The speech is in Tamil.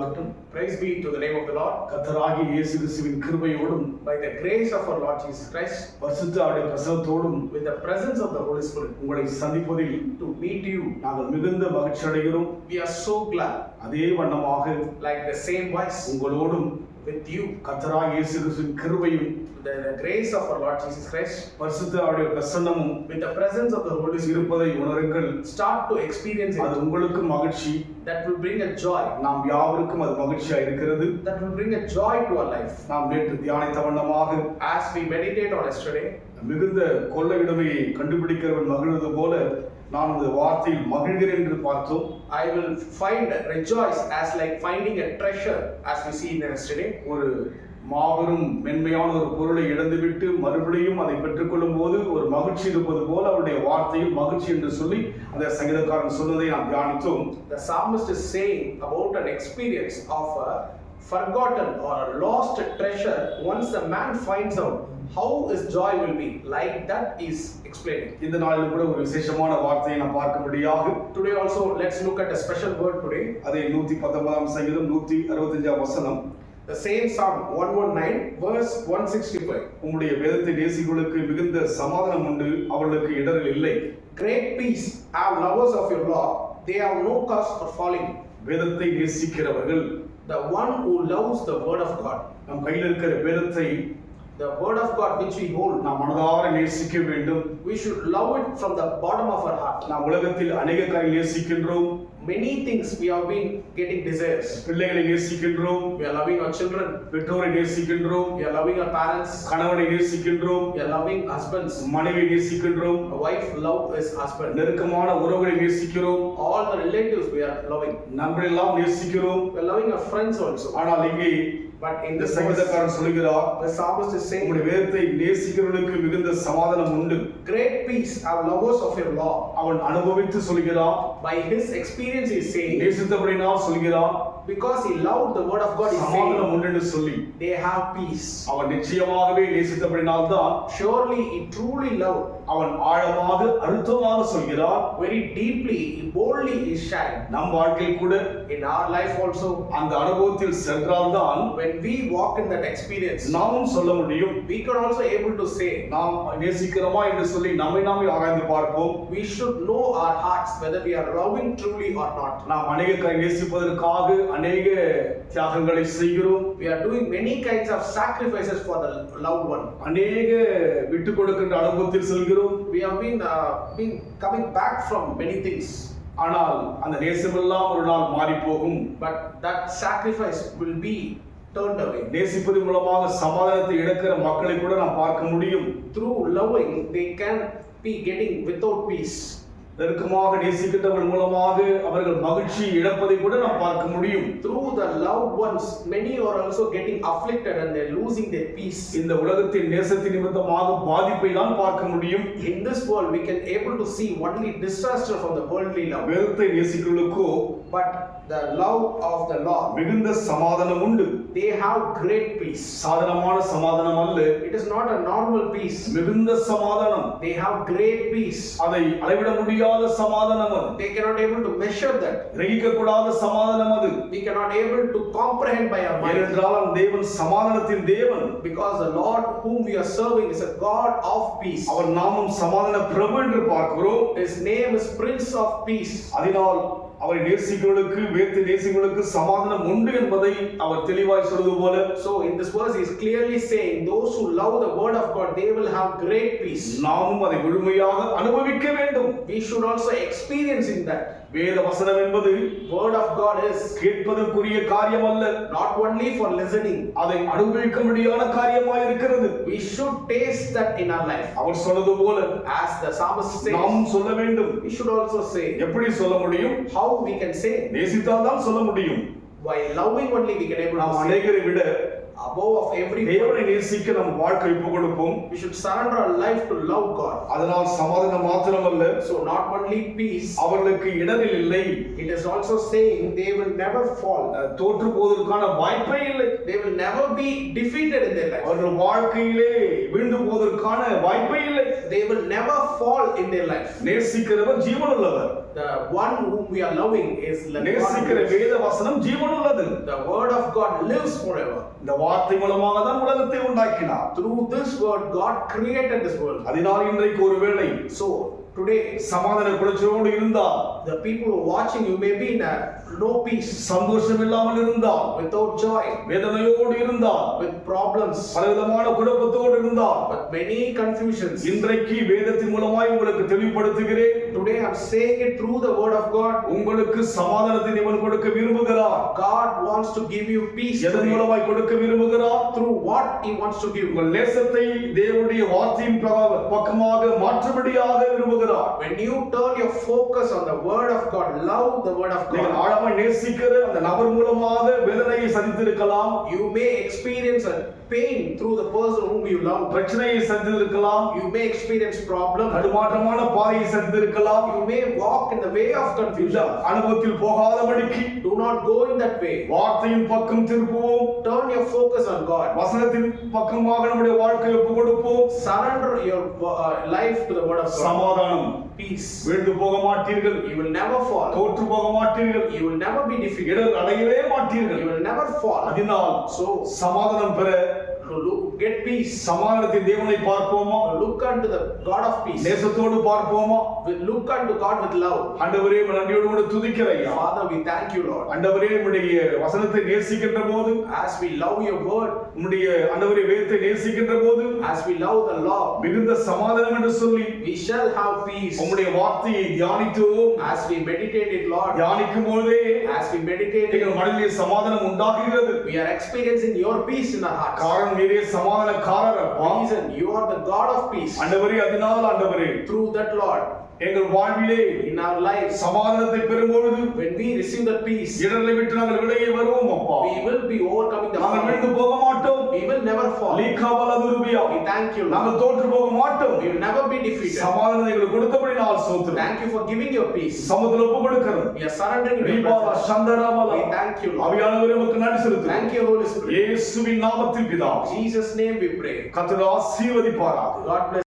உண்டாகட்டும். Praise be to the name of the Lord. கர்த்தராகிய இயேசு கிறிஸ்துவின் கிருபையோடும் By the grace of our Lord Jesus Christ, பரிசுத்த ஆவியின் பிரசன்னத்தோடும் with the presence of the Holy Spirit, உங்களை சந்திப்பதில் to meet you, நாங்கள் மிகுந்த மகிழ்ச்சி அடைகிறோம். we are so glad. அதே வண்ணமாக Like the same voice உங்களோடும் with you, கர்த்தராகிய இயேசு கிறிஸ்துவின் கிருபையும் the grace of our Lord Jesus Christ, பரிசுத்த ஆவியின் பிரசன்னமும் with the presence of the Holy Spirit, இருப்பதை உணருங்கள். start to experience அது it. உங்களுக்கு மகிழ்ச்சி, That will bring a joy. நாம் யாவருக்கும் அது மகிழ்ச்சியா இருக்கிறது. That will bring a joy to our life. நாம் நேற்று தியானித்த வண்ணமாக As we meditate on yesterday, மிகுந்த கொள்ளையுடைமையை கண்டுபிடிக்கிறவன் மகிழ்வது போல நான் இந்த வார்த்தையில் மகிழ்கிறேன் என்று பார்த்தோம். I will rejoice as like finding a treasure, as we see in yesterday. ஒரு மாபெரும் மென்மையான ஒரு பொருளை இழந்துவிட்டு மறுபடியும் அதை பெற்றுக்கொள்ளும் போது ஒரு மகிழ்ச்சி இருப்பது போல அவருடைய வார்த்தையில் மகிழ்ச்சி என்று சொல்லி அந்த சங்கீதக்காரன் சொன்னதை நாம் தியானித்தோம். The psalmist is saying about an experience of a forgotten or a lost treasure. Once the man finds out how his joy will be, like that is explaining. இந்த நாளில் கூட ஒரு விசேஷமான வார்த்தையை நாம் பார்க்கும்படியாக Today also let's look at a special word today. அதை 119 சங்கீதம் 165 வசனம். The same Psalm 119 verse 165. உம்முடைய வேதத்தை நேசிகளுக்கு மிகுந்த சமாதானம் உண்டு, அவர்களுக்கு இடரல் இல்லை. Great peace have lovers of your law, they have no cause for falling. வேதத்தை நேசிக்கிறவர்கள், The one who loves the word of God, நம் கையில் இருக்கிற வேதத்தை the word of God which we hold, நாம் மனதார நேசிக்க வேண்டும். we should love it from the bottom of our heart. நாம் உலகத்தில் அநேக காரியங்களை நேசிக்கின்றோம். Many things we have been getting desires. பிள்ளைகளை நேசிக்கின்றோம், We are loving our children, பெற்றோரை நேசிக்கின்றோம், we are loving our parents, கணவனை நேசிக்கின்றோம், we are loving husbands. மனைவி நேசிக்கின்றோம், A wife love his husband. நெருக்கமான உறவுகளை நேசிக்கிறோம், All the relatives we are loving. நண்பரெல்லாம் நேசிக்கிறோம். We are loving our friends also. ஆனால் இங்கே But in இந்த this verse, சங்கீதக்காரன் சொல்கிறார், the psalmist is saying, உம்முடைய வேதத்தை நேசிக்கிறவர்களுக்கு மிகுந்த சமாதானம் உண்டு. great peace have lovers of your law. அவன் அனுபவித்து சொல்கிறான், By his experience he is saying, நேசித்தபடினால் சொல்கிறான், because he loved the word of God, he is சமாதானம் saying, உண்டு என்று சொல்லி they have peace. அவன் நிச்சயமாகவே நேசித்தபடினால் தான் Surely he truly loved. அவன் ஆழமாக அழுத்தமாக சொல்கிறான். Very deeply, boldly he shined. நம் வாழ்க்கையில் கூட In our life also, அந்த அனுபவத்தில் சென்றால்தான் when we walk in that experience, நாமும் சொல்ல முடியும். we can also able to say, நாம் நேசிக்கிறோமா என்று சொல்லி நம்மை நாமே ஆராய்ந்து பார்ப்போம். we should know our hearts whether we are loving truly or not. நாம் அநேக நேசிப்பதற்காக அநேக தியாகங்களை செய்கிறோம். We are doing many kinds of sacrifices for the loved one. அநேக விட்டு கொடுக்கின்ற அனுபவத்தில் செல்கிறோம். We have been coming back from many things. ஆனால் அந்த நேசமெல்லாம் ஒரு நாள் மாறி போகும். But that sacrifice will be turned away. நேசிப்பது மூலமாக சமாதானத்தை இழக்கிற மக்களை கூட நாம் பார்க்க முடியும். Through loving, they can be getting without peace. நெருக்கமாக நேசிக்கின்றவர்கள் மூலமாக அவர்கள் மகிழ்ச்சி இழப்பதை கூட நாம் பார்க்க முடியும். Through the loved ones, many are also getting afflicted and they're losing their peace. இந்த உலகத்தின் நேசத்தின் நிமித்தமாக பாதிப்பை தான் பார்க்க முடியும். In this world, we can able to see only disaster from the worldly love. வேதத்தை நேசிக்கிறவர்களுக்கோ But the love of the Lord, மிகுந்த சமாதானம் உண்டு. they have great peace. சாதாரணமான சமாதானம் அல்ல, It is not a normal peace. மிகுந்த சமாதானம். They have great peace. அதை அளவிட முடியாத சமாதானம் அது. They cannot able to measure that. கிரகிக்க கூடாத சமாதானம் அது. We cannot able to comprehend by our mind. ஏனென்றால் அந்த தேவன் சமாதானத்தின் தேவன். Because the Lord whom we are serving is a God of peace. அவர் நாமம் சமாதான பிரபு என்று பார்க்கிறோம். His name is Prince of Peace. அதனால் அவரை நேசிக்கிறவர்களுக்கு வேதத்தை நேசிக்கிறவர்களுக்கு சமாதானம் உண்டு என்பதை அவர் தெளிவாய் சொல்வது போல, So in this verse he is clearly saying those who love the word of God, they will have great peace. நாமும் அதை முழுமையாக அனுபவிக்க வேண்டும். We should also experience in that. வேத வசனம் என்பது Word of God is கேட்பதற்குரிய காரியம் அல்ல, not only for listening. அதை அனுபவிக்க முடியாத காரியமாய் இருக்கிறது. We should taste that in our life. அவர் சொன்னது போல As the psalmist says, நாமும் சொல்ல வேண்டும். we should also say. எப்படி சொல்ல முடியும்? How we can say? நேசித்தால் தான் சொல்ல முடியும். By loving only we can able நாம் to say. அநேகரை விட above of everything. தேவனை நேசிக்க நம் வாழ்க்கை ஒப்பு கொடுப்போம். We should surrender our life to love God. அதனால் சமாதானம் மாத்திரமல்ல, So not only peace, அவர்களுக்கு இடரில் இல்லை, it is also saying they will never fall. தோற்று போவதற்கான வாய்ப்பே இல்லை. They will never be defeated in their life. அவர்கள் வாழ்க்கையிலே வீழ்ந்து போவதற்கான வாய்ப்பே இல்லை. They will never fall in their life. நேசிக்கிறவர் ஜீவனுள்ளவர். The one whom we are loving is the நேசிக்கிற வேத வசனம் ஜீவனுள்ளது. The word of God lives forever. இந்த வார்த்தை மூலமாக தான் உலகத்தை உண்டாக்கினார். Through this word God created this world. அதனால் இன்றைக்கு ஒருவேளை So today சமாதான குறைச்சலோடு இருந்தால், the people who are watching you may be in no peace, சந்தோஷம் இல்லாமல் இருந்தால், without joy, வேதனையோடு இருந்தால், with problems, பலவிதமான குழப்பத்தோடு இருந்தால், with many confusions. இன்றைக்கு வேதத்தின் மூலமாய் உங்களுக்கு தெளிவுபடுத்துகிறேன். Today I'm saying it through the word of God. உங்களுக்கு சமாதானத்தை தேவன் கொடுக்க விரும்புகிறார். God wants to give you peace. எதன் மூலமாய் கொடுக்க விரும்புகிறார்? Through what he wants to give. உங்கள் நேசத்தை தேவனுடைய வார்த்தையின் பக்கமாக மாற்றும்படியாக விரும்புகிறார். When you turn your focus on the word of God, love the word of நீங்கள் God, ஆழமாய் நேசிக்கிற அந்த நபர் மூலமாக வேதனையை சந்தித்திருக்கலாம், you may experience a pain through the person whom you love. பிரச்சனையை சந்தித்திருக்கலாம், You may experience problems. தடுமாற்றமான பாதையை சந்தித்திருக்கலாம். You may walk in the way of இந்த confusion. அனுபவத்தில் போகாதபடிக்கு Do not go in that way. வார்த்தையின் பக்கம் திருப்புவோம். Turn your focus on God. வசனத்தின் பக்கமாக நம்முடைய வாழ்க்கையை ஒப்புக் கொடுப்போம். Surrender your life to the word of God. சமாதானம், Peace. வீழ்ந்து போக மாட்டீர்கள், You will never fall. தோற்று போக மாட்டீர்கள், You will never be defeated. இடர் அடையவே You மாட்டீர்கள். will never fall. அதனால் So, சமாதானம் பெற get peace. சமாதானத்தின் தேவனை பார்ப்போமா? Look unto the God of peace. நேசத்தோடு பார்ப்போமா? Look unto God with love. ஆண்டவரே, உம்மை நன்றியோடு கூட துதிக்கிறேன். Father, we thank you, Lord. ஆண்டவரே, உம்முடைய வசனத்தை நேசிக்கின்ற போது, As we love your word, உம்முடைய ஆண்டவரே வேதத்தை நேசிக்கின்ற போது, as we love the law, மிகுந்த சமாதானம் என்று சொல்லி we shall have peace. உம்முடைய வார்த்தையை தியானித்தோம். As we meditate it, Lord, தியானிக்கும் போதே as we meditate it, எங்கள் மனதிலே சமாதானம் உண்டாகிறது. we are experiencing your peace in our hearts. காரணம் நீரே சமாதானக்காரர் அப்பா. Reason, you are the God of peace. ஆண்டவரே, அதனால் ஆண்டவரே, Through that, Lord, எங்கள் வாழ்விலே in our lives, சமாதானத்தை பெறும்பொழுது when we receive that peace, இடர்களை விட்டு நாங்கள் விலகி வருவோம் அப்பா. we will be overcoming the நாங்கள் fall. வீழ்ந்து போக மாட்டோம். We will never fall. லீகாவலதுருபியா. We thank you, Lord. நாங்கள் தோற்று போக மாட்டோம். We will never be defeated. சமாதானத்தை எங்களுக்கு கொடுத்தபடி நாள் சோத்திரம். Thank you for giving your peace. சமத்துல ஒப்பு கொடுக்கிறோம். We are surrendering your ரீபாலா presence. சந்தராமலா. We thank you, Lord. ஆவியானவரே, உமக்கு நன்றி செலுத்துகிறோம். Thank you, Holy Spirit. இயேசுவின் நாமத்தில் பிதா. In Jesus' name we pray. கர்த்தர் ஆசீர்வதிப்பாராக. God bless.